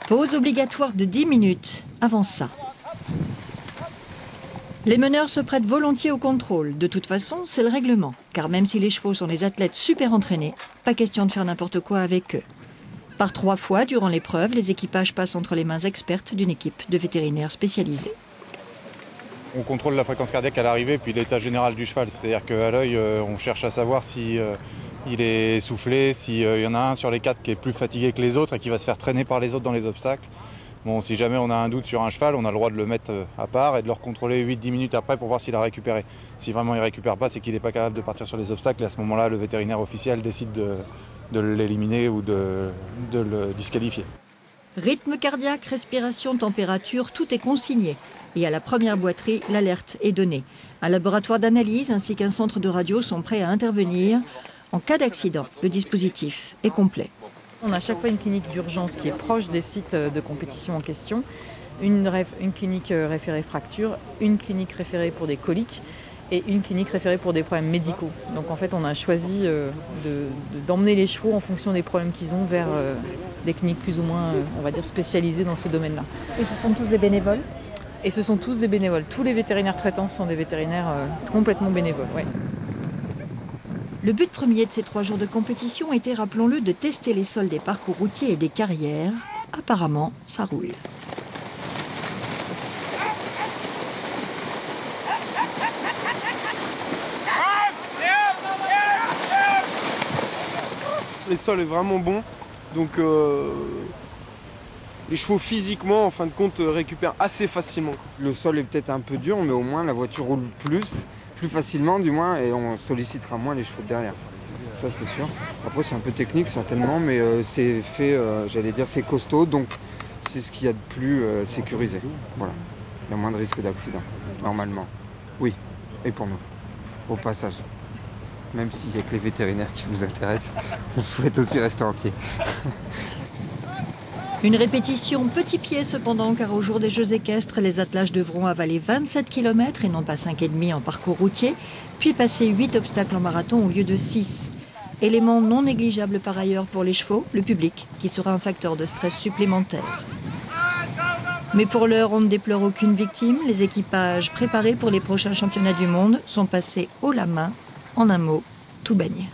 Pause obligatoire de 10 minutes avant ça. Les meneurs se prêtent volontiers au contrôle. De toute façon, c'est le règlement. Car même si les chevaux sont des athlètes super entraînés, pas question de faire n'importe quoi avec eux. Par 3 fois, durant l'épreuve, les équipages passent entre les mains expertes d'une équipe de vétérinaires spécialisés. On contrôle la fréquence cardiaque à l'arrivée puis l'état général du cheval. C'est-à-dire qu'à l'œil, on cherche à savoir si il est essoufflé, s'il y en a un sur les 4 qui est plus fatigué que les autres et qui va se faire traîner par les autres dans les obstacles. Bon, si jamais on a un doute sur un cheval, on a le droit de le mettre à part et de le recontrôler 8-10 minutes après pour voir s'il a récupéré. Si vraiment il ne récupère pas, c'est qu'il n'est pas capable de partir sur les obstacles. Et à ce moment-là, le vétérinaire officiel décide de l'éliminer ou de le disqualifier. Rythme cardiaque, respiration, température, tout est consigné. Et à la première boiterie, l'alerte est donnée. Un laboratoire d'analyse ainsi qu'un centre de radio sont prêts à intervenir. En cas d'accident, le dispositif est complet. On a à chaque fois une clinique d'urgence qui est proche des sites de compétition en question, une clinique référée fracture, une clinique référée pour des coliques et une clinique référée pour des problèmes médicaux. Donc en fait, on a choisi d'emmener les chevaux en fonction des problèmes qu'ils ont vers des cliniques plus ou moins, on va dire, spécialisées dans ces domaines-là. Et ce sont tous des bénévoles ? Et ce sont tous des bénévoles. Tous les vétérinaires traitants sont des vétérinaires complètement bénévoles. Ouais. Le but premier de ces 3 jours de compétition était, rappelons-le, de tester les sols des parcours routiers et des carrières. Apparemment, ça roule. Les sols est vraiment bon, donc les chevaux physiquement, en fin de compte, récupèrent assez facilement. Le sol est peut-être un peu dur, mais au moins la voiture roule plus facilement du moins, et on sollicitera moins les chevaux derrière. Ça c'est sûr. Après c'est un peu technique certainement, mais c'est fait, j'allais dire c'est costaud, donc c'est ce qu'il y a de plus sécurisé. Voilà. Il y a moins de risque d'accident, normalement. Oui, et pour nous, au passage. Même s'il n'y a que les vétérinaires qui nous intéressent, on souhaite aussi rester entier. Une répétition petit pied cependant, car au jour des Jeux équestres, les attelages devront avaler 27 km et non pas 5,5 en parcours routier, puis passer 8 obstacles en marathon au lieu de 6. Élément non négligeable par ailleurs pour les chevaux, le public, qui sera un facteur de stress supplémentaire. Mais pour l'heure, on ne déplore aucune victime. Les équipages préparés pour les prochains championnats du monde sont passés haut la main. En un mot, tout baigne.